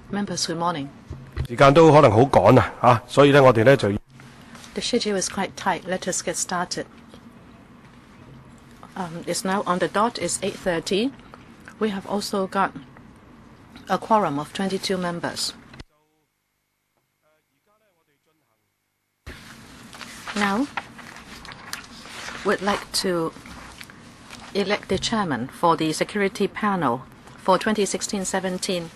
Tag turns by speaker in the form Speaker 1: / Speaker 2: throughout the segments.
Speaker 1: Members, good morning.
Speaker 2: 時間都可能好趕啊，所以咧我哋咧就
Speaker 1: The schedule is quite tight. Let us get started. It's now on the dot. It's 8:30. We have also got a quorum of 22 members. Now, we'd like to elect the chairman for the security panel for 2016-17.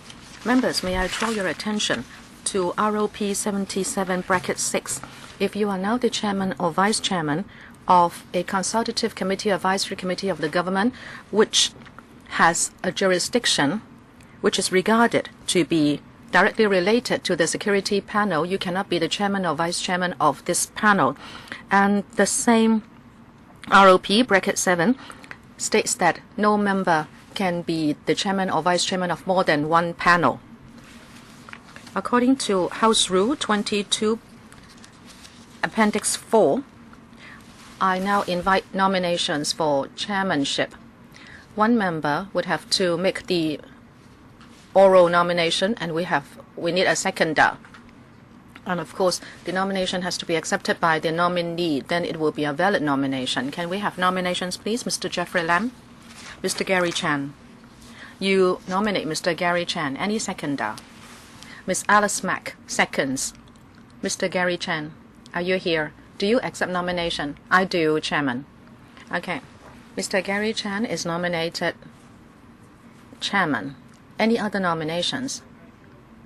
Speaker 1: Members, may I draw your attention to ROP 77(6). If you are now the chairman or vice chairman of a consultative committee, advisory committee of the government, which has a jurisdiction which is regarded to be directly related to the security panel, you cannot be the chairman or vice chairman of this panel. And the same ROP 7 states that no member can be the chairman or vice chairman of more than one panel. According to House Rule 22, Appendix 4, I now invite nominations for chairmanship. One member would have to make the oral nomination, and we need a seconder. And of course, the nomination has to be accepted by the nominee. Then it will be a valid nomination. Can we have nominations, please? Mr. Jeffrey Lam, Mr. Gary Chan. You nominate Mr. Gary Chan. Any seconder? Ms. Alice Mack, seconds. Mr. Gary Chan, are you here? Do you accept nomination? I do, Chairman. Okay. Mr. Gary Chan is nominated Chairman. Any other nominations?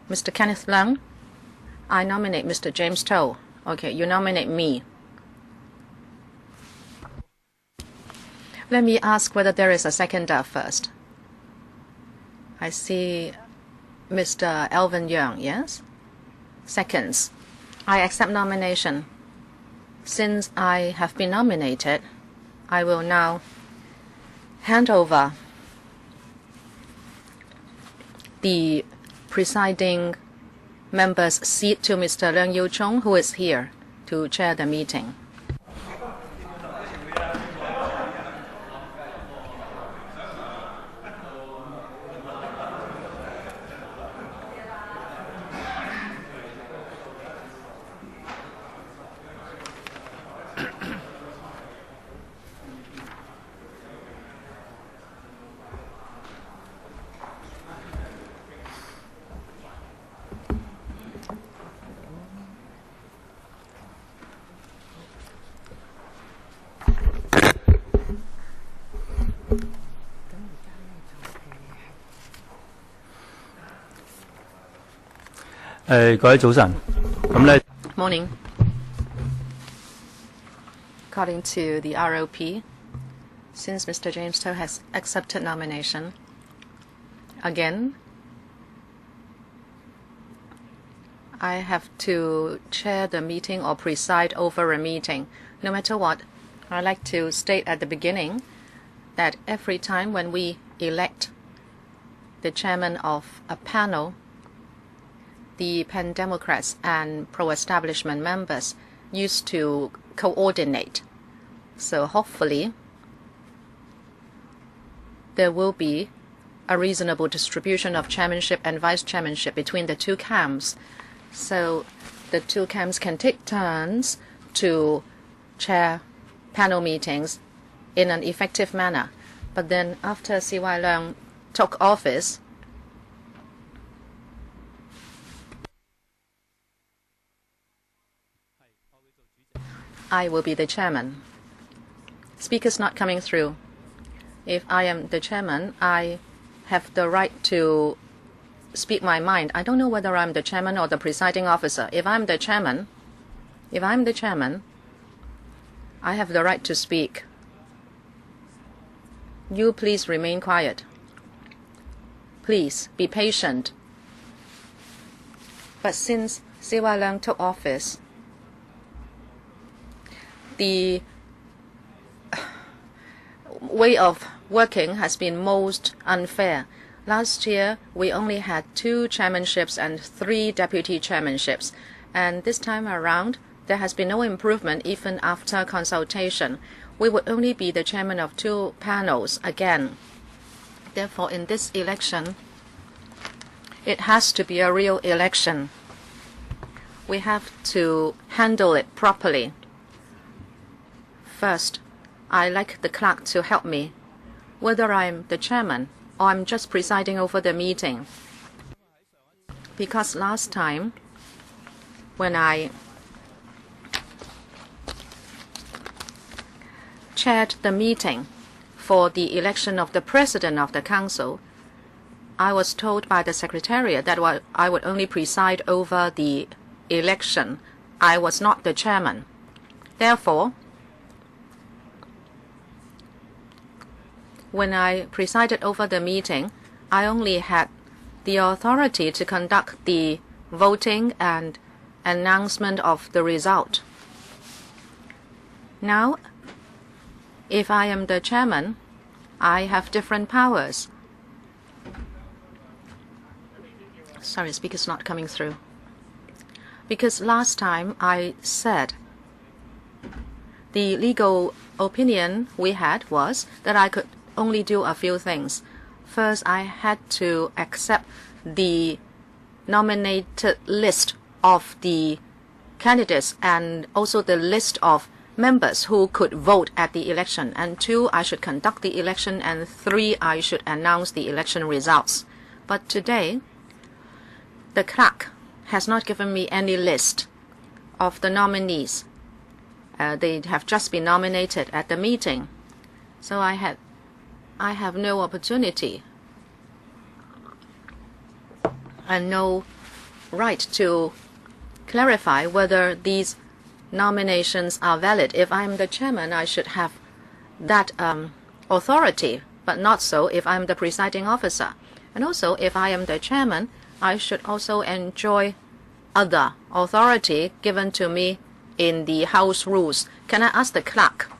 Speaker 1: Mr. Kenneth Leung? I nominate Mr. James To. Okay, you nominate me. Let me ask whether there is a seconder first. I see Mr. Alvin Young, yes? Seconds. I accept nomination. Since I have been nominated, I will now hand over the presiding member's seat to Mr. Leung Yiu Chung, who is here to chair the meeting. Morning. According to the ROP, since Mr. James To has accepted nomination, again, I have to chair the meeting or preside over a meeting. No matter what, I'd like to state at the beginning that every time when we elect the chairman of a panel, the Pan Democrats and pro-establishment members used to coordinate. So hopefully there will be a reasonable distribution of chairmanship and vice chairmanship between the two camps. So the two camps can take turns to chair panel meetings in an effective manner. But then after C.Y. Leung took office, I will be the chairman. Speakers not coming through. If I am the chairman, I have the right to speak my mind. I don't know whether I'm the chairman or the presiding officer. If I'm the chairman, I have the right to speak. You please remain quiet. Please be patient. But since C.Y. Leung took office, the way of working has been most unfair. Last year, we only had 2 chairmanships and 3 deputy chairmanships. And this time around, there has been no improvement even after consultation. We would only be the chairman of 2 panels again. Therefore, in this election, It has to be a real election. We have to handle it properly. First, I like the clerk to help me, whether I'm the chairman or I'm just presiding over the meeting. Because last time, when I chaired the meeting for the election of the President of the Council, I was told by the Secretariat that I would only preside over the election. I was not the chairman. Therefore, when I presided over the meeting, I only had the authority to conduct the voting and announcement of the result. Now, if I am the chairman, I have different powers. Sorry, speaker's not coming through. Because last time I said the legal opinion we had was that I could only do a few things. First, I had to accept the nominated list of the candidates and also the list of members who could vote at the election. And 2, I should conduct the election. And 3, I should announce the election results. But today, the clerk has not given me any list of the nominees. They have just been nominated at the meeting. So I have no opportunity and no right to clarify whether these nominations are valid. If I'm the chairman, I should have that authority, but not so if I'm the presiding officer. And also, if I am the chairman, I should also enjoy other authority given to me in the House rules. Can I ask the clerk?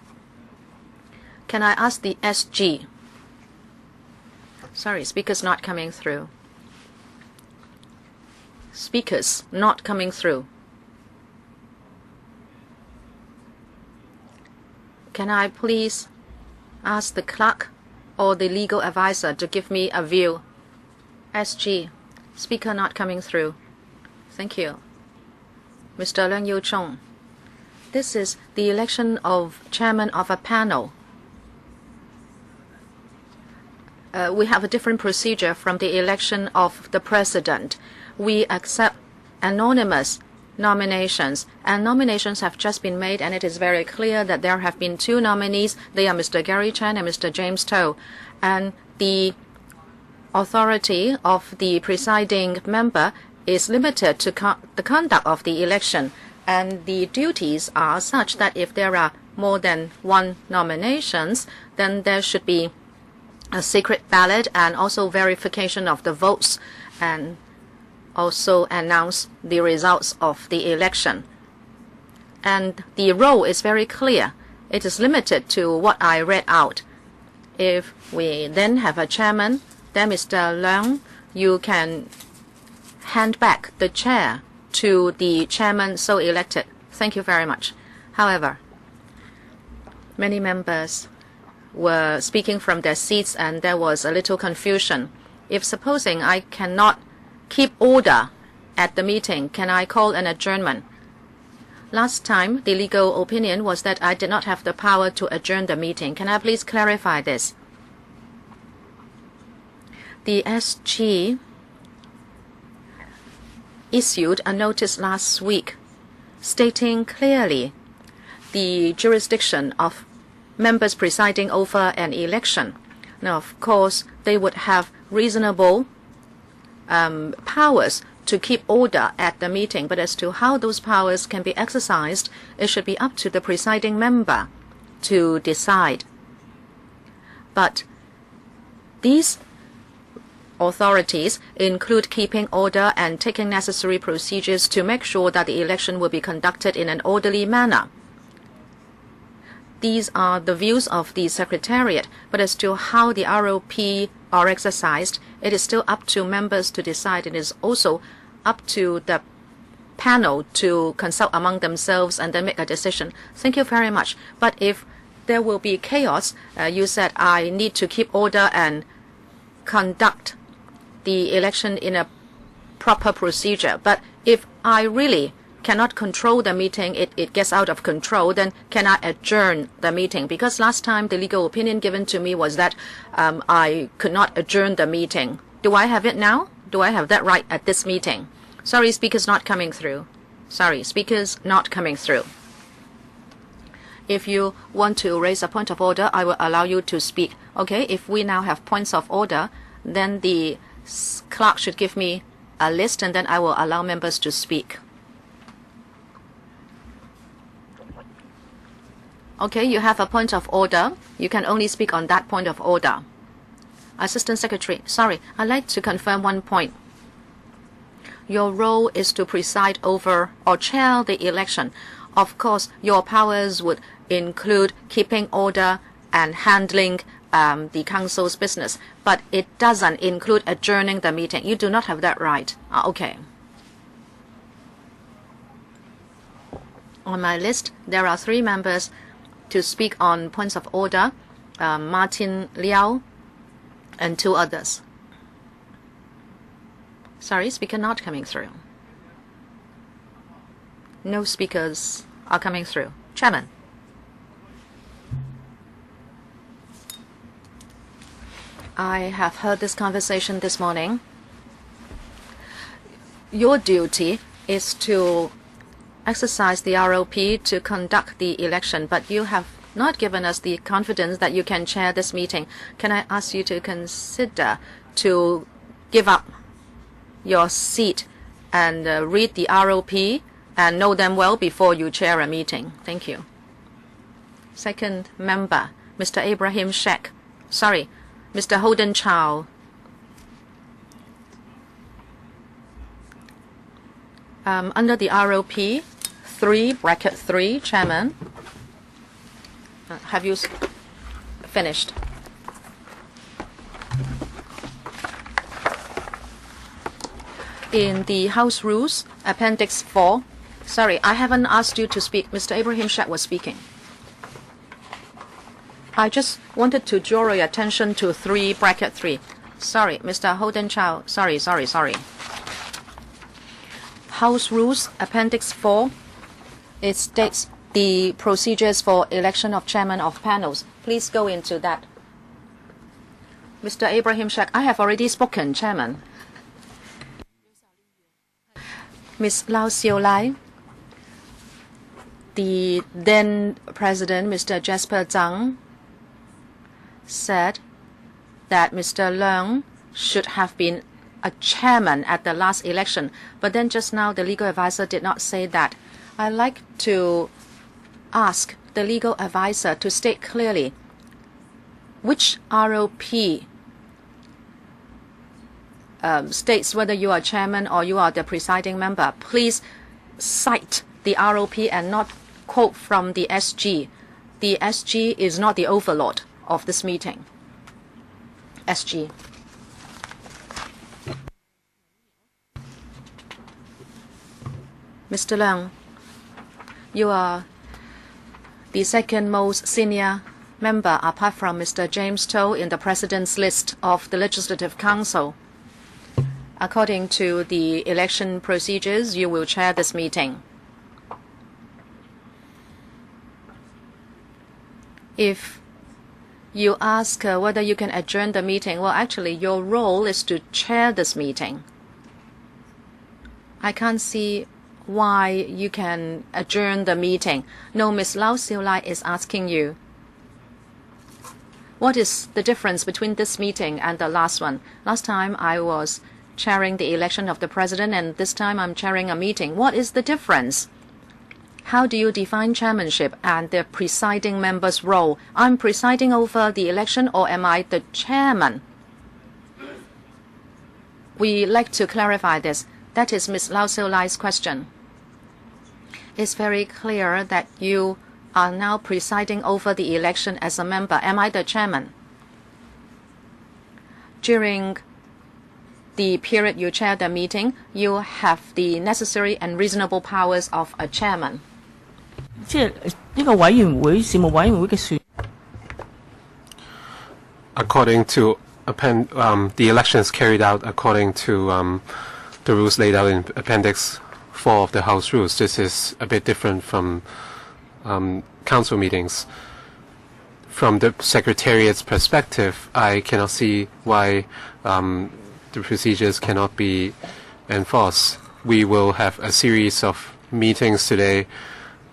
Speaker 1: Can I ask the SG? Sorry, speaker's not coming through. Speaker's not coming through. Can I please ask the clerk or the legal advisor to give me a view? SG, speaker not coming through. Thank you. Mr. Leung Yiu-chung, this is the election of chairman of a panel. We have a different procedure from the election of the president. We accept anonymous nominations, and nominations have just been made, and it is very clear that there have been 2 nominees. They are Mr. Gary Chan and Mr. James To, and the authority of the presiding member is limited to the conduct of the election, and the duties are such that if there are more than 1 nominations, then there should be a secret ballot and also verification of the votes, and also announce the results of the election. And the role is very clear. It is limited to what I read out. If we then have a chairman, then Mr. Leung, you can hand back the chair to the chairman so elected. Thank you very much. However, many members were speaking from their seats and there was a little confusion. If supposing I cannot keep order at the meeting, can I call an adjournment? Last time, the legal opinion was that I did not have the power to adjourn the meeting. Can I please clarify this? The SG issued a notice last week stating clearly the jurisdiction of members presiding over an election. Now, of course, they would have reasonable powers to keep order at the meeting, but as to how those powers can be exercised, it should be up to the presiding member to decide. But these authorities include keeping order and taking necessary procedures to make sure that the election will be conducted in an orderly manner. These are the views of the Secretariat, but as to how the ROP are exercised, it is still up to members to decide. It is also up to the panel to consult among themselves and then make a decision. Thank you very much. But if there will be chaos, you said I need to keep order and conduct the election in a proper procedure. But if I really cannot control the meeting, it gets out of control, then can I adjourn the meeting? Because last time the legal opinion given to me was that I could not adjourn the meeting. Do I have it now? Do I have that right at this meeting? Sorry, speaker's not coming through. Sorry, speaker's not coming through. If you want to raise a point of order, I will allow you to speak. Okay, if we now have points of order, then the clerk should give me a list and then I will allow members to speak. Okay, you have a point of order. You can only speak on that point of order. Assistant Secretary, sorry, I'd like to confirm one point. Your role is to preside over or chair the election. Of course, your powers would include keeping order and handling the council's business, but it doesn't include adjourning the meeting. You do not have that right. Okay. On my list, there are 3 members to speak on points of order, Martin Liao and 2 others. Sorry, speaker not coming through. No speakers are coming through. Chairman. I have heard this conversation this morning. Your duty is to exercise the ROP to conduct the election, but you have not given us the confidence that you can chair this meeting. Can I ask you to consider to give up your seat and read the ROP and know them well before you chair a meeting? Thank you. Second member, Mr. Abraham Sheikh. Sorry, Mr. Holden Chow. Under the ROP 3(3), Chairman. Have you finished? In the House Rules, Appendix 4. Sorry, I haven't asked you to speak. Mr. Abraham Sheikh was speaking. I just wanted to draw your attention to 3(3). Sorry, Mr. Holden Chow. Sorry. House Rules, Appendix 4. It states the procedures for election of chairman of panels. Please go into that. Mr. Abraham Sheikh, I have already spoken, Chairman. Ms. Lau Siu Lai, the then President, Mr. Jasper Zhang, said that Mr. Leung should have been a chairman at the last election, but then just now the legal advisor did not say that. I'd like to ask the legal advisor to state clearly which ROP states whether you are chairman or you are the presiding member. Please cite the ROP and not quote from the SG. The SG is not the overlord of this meeting. SG. Mr. Leung, you are the second most senior member apart from Mr. James To in the President's list of the Legislative Council. According to the election procedures, you will chair this meeting. If you ask whether you can adjourn the meeting, well, actually, your role is to chair this meeting. I can't see why you can adjourn the meeting. No, Ms. Lau Siu Lai is asking you, what is the difference between this meeting and the last one? Last time I was chairing the election of the president, and this time I'm chairing a meeting. What is the difference? How do you define chairmanship and the presiding member's role? I'm presiding over the election, or am I the chairman? We like to clarify this. That is Ms. Lau Siu Lai's question. It's very clear that you are now presiding over the election as a member. Am I the chairman? During the period you chair the meeting, you have the necessary and reasonable powers of a chairman.
Speaker 3: According to the election is carried out according to the rules laid out in Appendix 4 of the House Rules. This is a bit different from council meetings. From the Secretariat's perspective, I cannot see why the procedures cannot be enforced. We will have a series of meetings today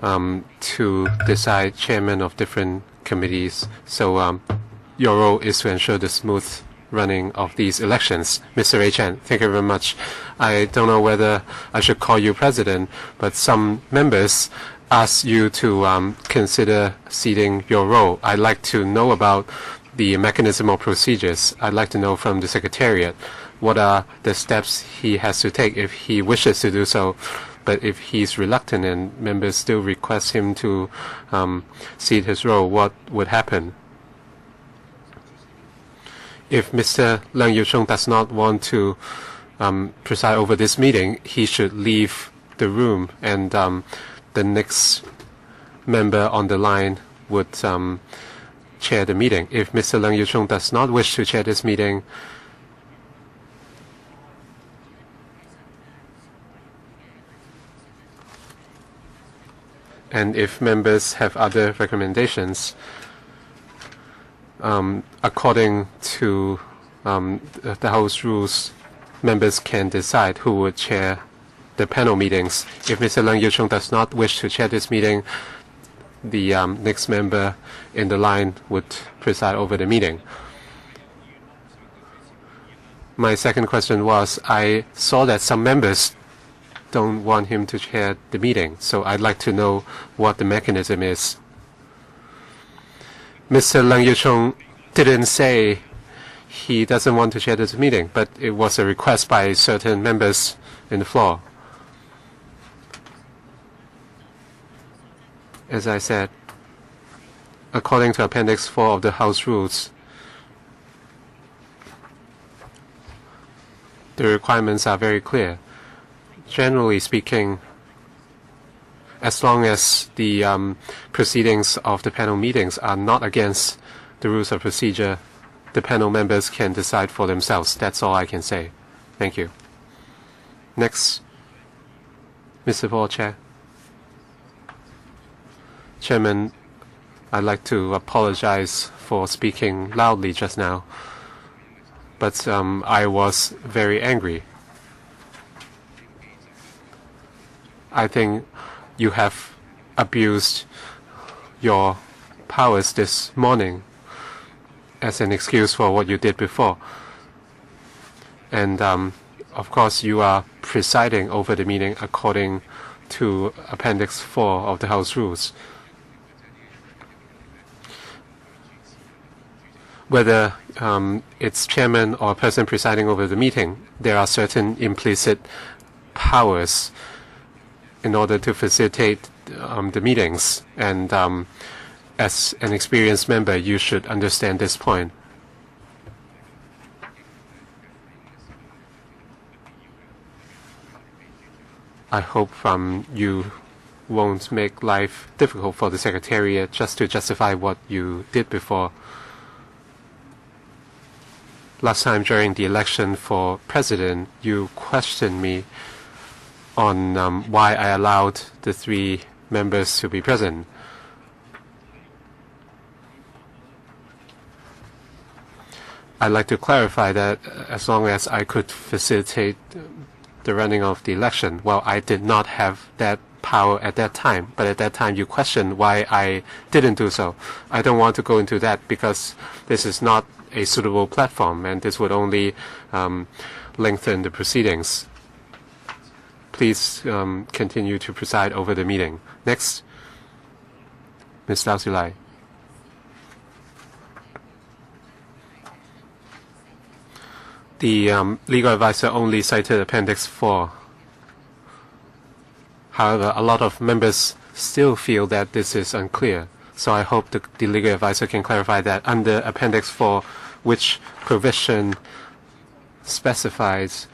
Speaker 3: to decide chairman of different committees. So your role is to ensure the smooth running of these elections. Mr. Ray Chan, thank you very much. I don't know whether I should call you president, but some members ask you to consider ceding your role. I'd like to know about the mechanism or procedures. I'd like to know from the Secretariat what are the steps he has to take if he wishes to do so. But if he's reluctant and members still request him to cede his role, what would happen? If Mr. Leung Yiu-chung does not want to preside over this meeting, he should leave the room, and the next member on the line would chair the meeting. If Mr. Leung Yiu-chung does not wish to chair this meeting, and if members have other recommendations, according to the House rules, members can decide who would chair the panel meetings. If Mr. Leung Yiu-chung does not wish to chair this meeting, the next member in the line would preside over the meeting. My second question was, I saw that some members don't want him to chair the meeting, so I'd like to know what the mechanism is. Mr. Leung Yiu-chung didn't say he doesn't want to chair this meeting, but it was a request by certain members in the floor. As I said, according to Appendix 4 of the House Rules, the requirements are very clear. Generally speaking, as long as the proceedings of the panel meetings are not against the rules of procedure, the panel members can decide for themselves. That's all I can say. Thank you. Next, Mr. Paul Chair. Chairman, I'd like to apologize for speaking loudly just now, but I was very angry. I think you have abused your powers this morning as an excuse for what you did before. And of course, you are presiding over the meeting according to Appendix 4 of the House Rules. Whether it's chairman or a person presiding over the meeting, there are certain implicit powers in order to facilitate the meetings. And as an experienced member, you should understand this point. I hope you won't make life difficult for the Secretariat just to justify what you did before. Last time during the election for president, you questioned me on why I allowed the 3 members to be present. I'd like to clarify that as long as I could facilitate the running of the election, well, I did not have that power at that time, but at that time you questioned why I didn't do so. I don't want to go into that because this is not a suitable platform, and this would only lengthen the proceedings. Please continue to preside over the meeting. Next, Ms. Lau Silai. The legal advisor only cited Appendix 4. However, a lot of members still feel that this is unclear. So I hope the legal advisor can clarify that under Appendix 4, which provision specifies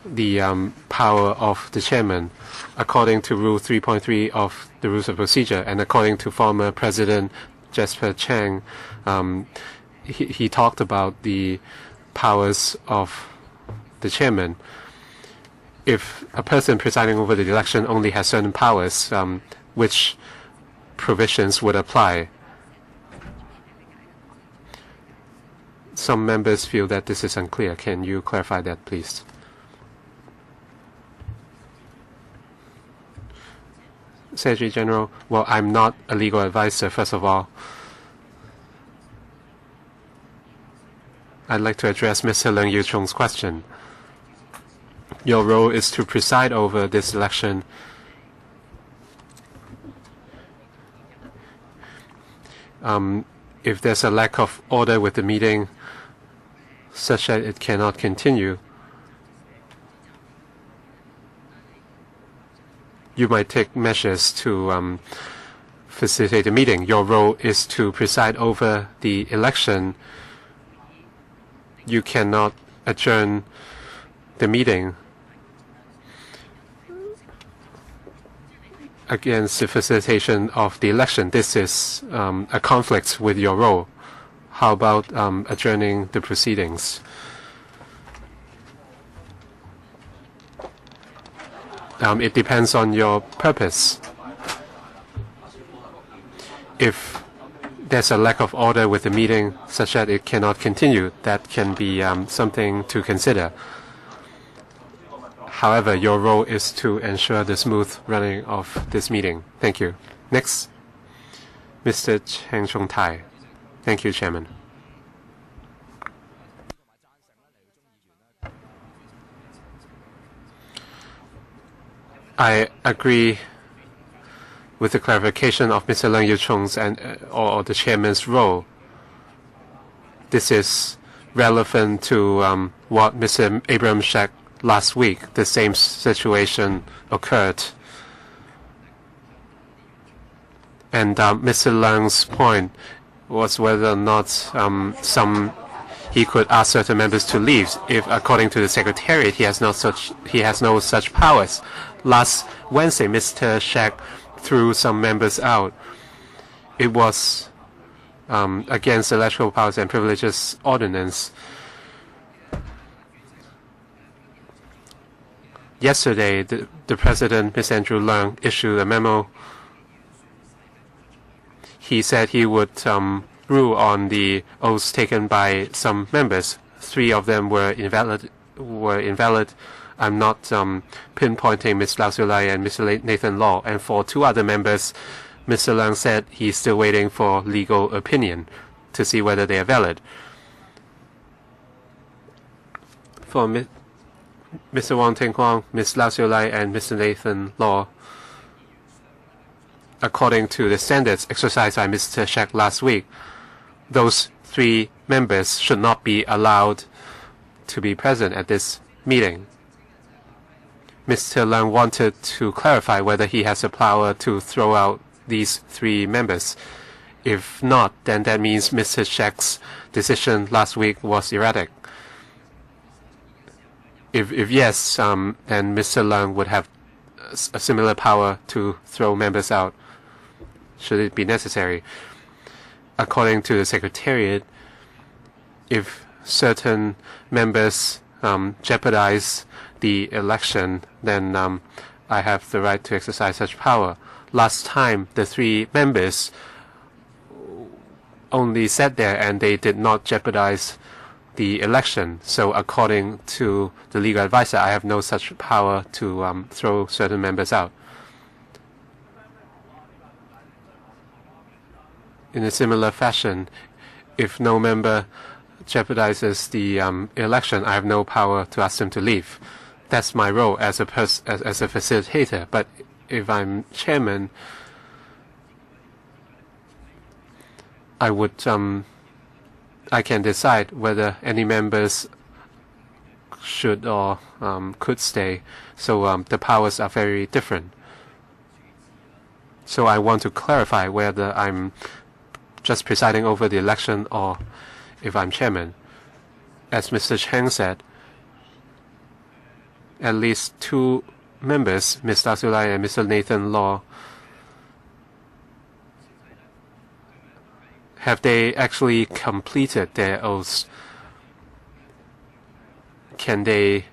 Speaker 3: the power of the chairman according to Rule 3.3 of the Rules of Procedure, and according to former President Jasper Chang, he talked about the powers of the chairman. if a person presiding over the election only has certain powers, which provisions would apply? Some members feel that this is unclear. Can you clarify that, please? Secretary General, well, I'm not a legal advisor, first of all. I'd like to address Mr. Leung Yiu-chung's question. Your role is to preside over this election. If there's a lack of order with the meeting, such that it cannot continue, you might take measures to facilitate the meeting. Your role is to preside over the election. You cannot adjourn the meeting against the facilitation of the election. This is a conflict with your role. How about adjourning the proceedings? It depends on your purpose. If there's a lack of order with the meeting such that it cannot continue, that can be something to consider. However, your role is to ensure the smooth running of this meeting. Thank you. Next, Mr. Cheng Chung Tai. Thank you, Chairman. I agree with the clarification of Mr. Leung Yiu-chung's or the chairman's role. This is relevant to what Mr. Abraham said last week. The same situation occurred. And Mr. Leung's point was whether or not he could ask certain members to leave. If, according to the Secretariat, he has no such powers. Last Wednesday, Mr. Shek threw some members out. It was against the Electoral Powers and Privileges Ordinance. Yesterday, the President, Mr. Andrew Leung, issued a memo. He said he would rule on the oaths taken by some members. 3 of them were invalid. I'm not pinpointing Ms. Lau Siu-lai and Mr. Nathan Law. And for 2 other members, Mr. Leung said he's still waiting for legal opinion to see whether they are valid. For Mr. Wong Ting Kwong, Ms. Lau Siu-lai, and Mr. Nathan Law, according to the standards exercised by Mr. Shek last week, those 3 members should not be allowed to be present at this meeting. Mr. Leung wanted to clarify whether he has the power to throw out these 3 members. If not, then that means Mr. Shek's decision last week was erratic. If yes, then Mr. Leung would have a similar power to throw members out, should it be necessary. According to the Secretariat, if certain members jeopardize the election, then I have the right to exercise such power. Last time, the 3 members only sat there and they did not jeopardize the election. So according to the legal advisor, I have no such power to throw certain members out. In a similar fashion, if no member jeopardizes the election, I have no power to ask them to leave. That's my role as a facilitator. But if I'm chairman, I can decide whether any members should or could stay. So the powers are very different. So I want to clarify whether I'm just presiding over the election or if I'm chairman. As Mr. Cheng said, at least 2 members, Ms. Lau Siu-lai and Mr. Nathan Law, have they actually completed their oaths? Can they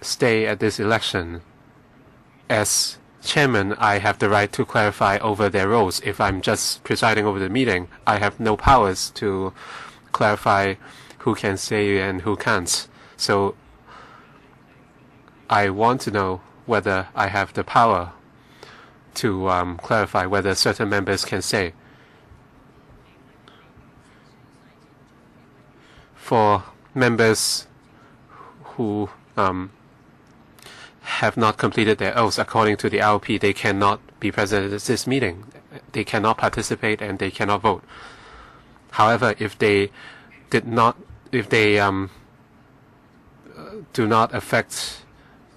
Speaker 3: stay at this election. As chairman, I have the right to clarify over their roles. If I'm just presiding over the meeting, I have no powers to clarify who can stay and who can't. So I want to know whether I have the power to clarify whether certain members can stay. For members who have not completed their oaths according to the ROP, they cannot be present at this meeting. They cannot participate and they cannot vote. However, if they do not affect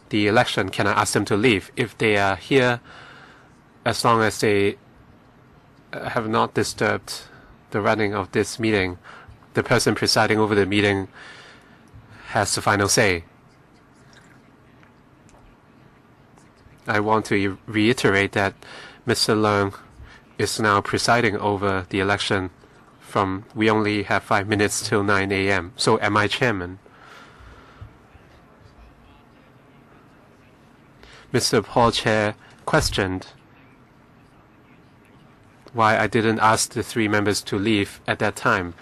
Speaker 3: the election, can I ask them to leave? If they are here, as long as they have not disturbed the running of this meeting, the person presiding over the meeting has the final say. I want to reiterate that Mr. Leung is now presiding over the election we only have 5 minutes till 9 a.m. So am I chairman? Mr. Paul Chair questioned why I didn't ask the 3 members to leave at that time,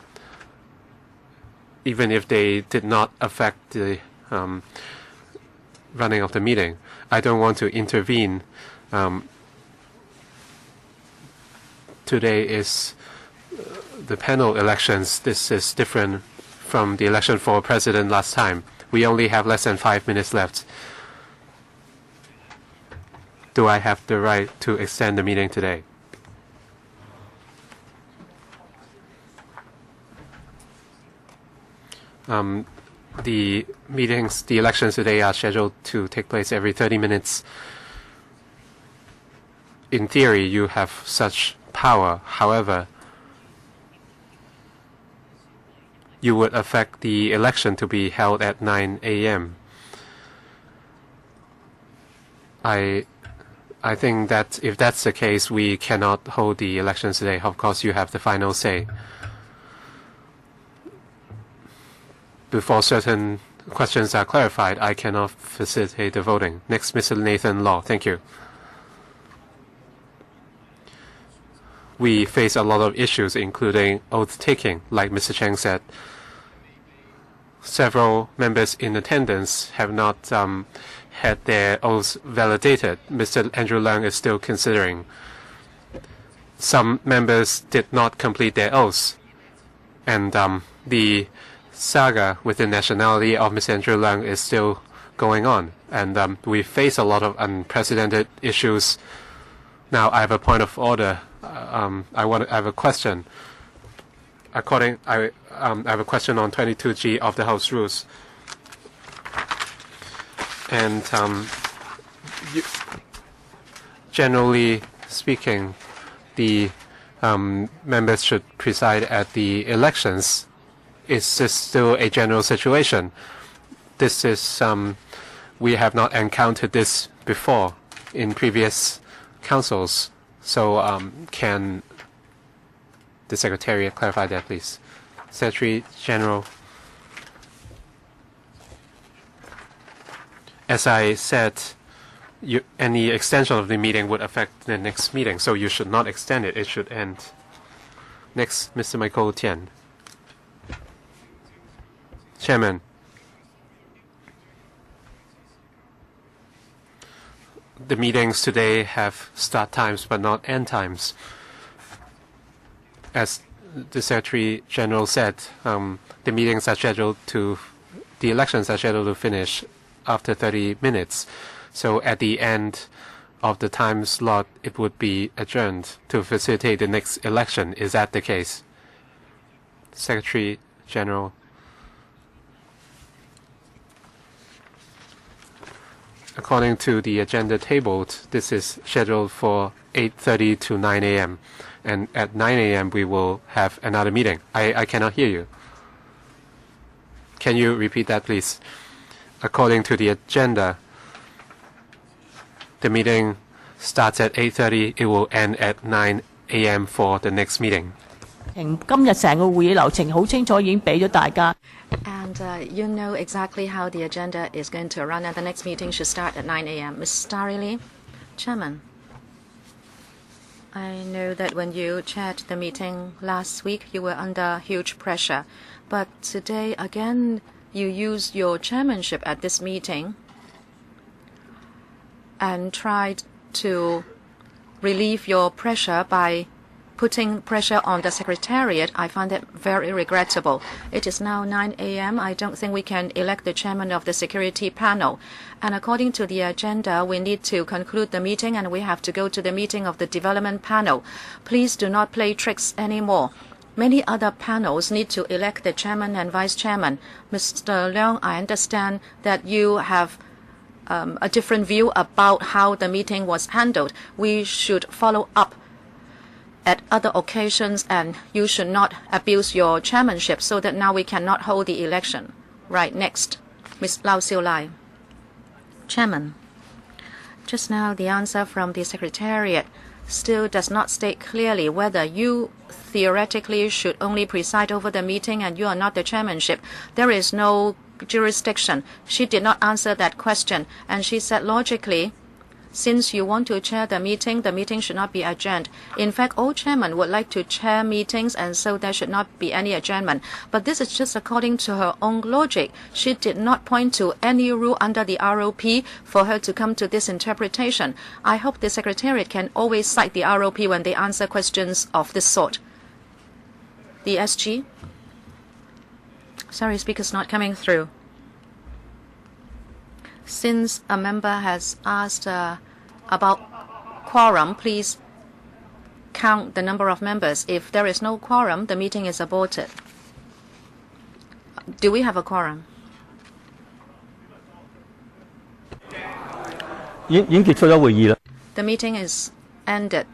Speaker 3: even if they did not affect the running of the meeting. I don't want to intervene. Today is the panel elections. This is different from the election for president last time. We only have less than 5 minutes left. Do I have the right to extend the meeting today? The elections today are scheduled to take place every 30 minutes. In theory, you have such power. However, you would affect the election to be held at 9 a.m. I think that if that's the case, we cannot hold the elections today. Of course, you have the final say. Before certain questions are clarified, I cannot facilitate the voting. Next, Mr. Nathan Law. Thank you. We face a lot of issues, including oath-taking, like Mr. Cheng said. Several members in attendance have not had their oaths validated. Mr. Andrew Leung is still considering. Some members did not complete their oaths, and the saga with the nationality of Mr. Andrew Leung is still going on, and we face a lot of unprecedented issues. Now, I have a point of order. I have a question. I have a question on 22G of the House Rules. And generally speaking, the members should preside at the elections. Is this still a general situation? This is we have not encountered this before in previous councils. So can the Secretariat clarify that, please? Secretary General. As I said, any extension of the meeting would affect the next meeting, so you should not extend it. It should end. Next, Mr. Michael Tian. Chairman. The meetings today have start times but not end times. As the Secretary General said, the meetings are scheduled to, the elections are scheduled to finish after 30 minutes. So at the end of the time slot, it would be adjourned to facilitate the next election. Is that the case? Secretary General. According to the agenda tabled, this is scheduled for 8:30 to 9 a.m. And at 9 a.m. we will have another meeting. I cannot hear you. Can you repeat that, please? According to the agenda, the meeting starts at 8:30. It will end at 9 a.m. for the next meeting.
Speaker 4: 今日成個會議流程好清楚，已經俾咗大家。
Speaker 1: And And you know exactly how the agenda is going to run, and the next meeting should start at 9 a.m. Ms. Starry, Chairman, I know that when you chaired the meeting last week, you were under huge pressure. But today, again, you used your chairmanship at this meeting and tried to relieve your pressure by putting pressure on the Secretariat. I find it very regrettable. It is now 9 a.m. I don't think we can elect the chairman of the security panel. And according to the agenda, we need to conclude the meeting and we have to go to the meeting of the development panel. Please do not play tricks anymore. Many other panels need to elect the chairman and vice chairman. Mr. Leung, I understand that you have a different view about how the meeting was handled. We should follow up at other occasions, and you should not abuse your chairmanship so that now we cannot hold the election. Right, next, Ms. Lau Siu-lai. Chairman, just now the answer from the Secretariat still does not state clearly whether you theoretically should only preside over the meeting and you are not the chairmanship. There is no jurisdiction. She did not answer that question, and she said logically, since you want to chair the meeting should not be adjourned. In fact, all chairmen would like to chair meetings, and so there should not be any adjournment. But this is just according to her own logic. She did not point to any rule under the ROP for her to come to this interpretation. I hope the Secretariat can always cite the ROP when they answer questions of this sort. The SG? Sorry, speaker's not coming through. Since a member has asked about quorum, please count the number of members. If there is no quorum, the meeting is aborted. Do we have a quorum? The meeting is ended.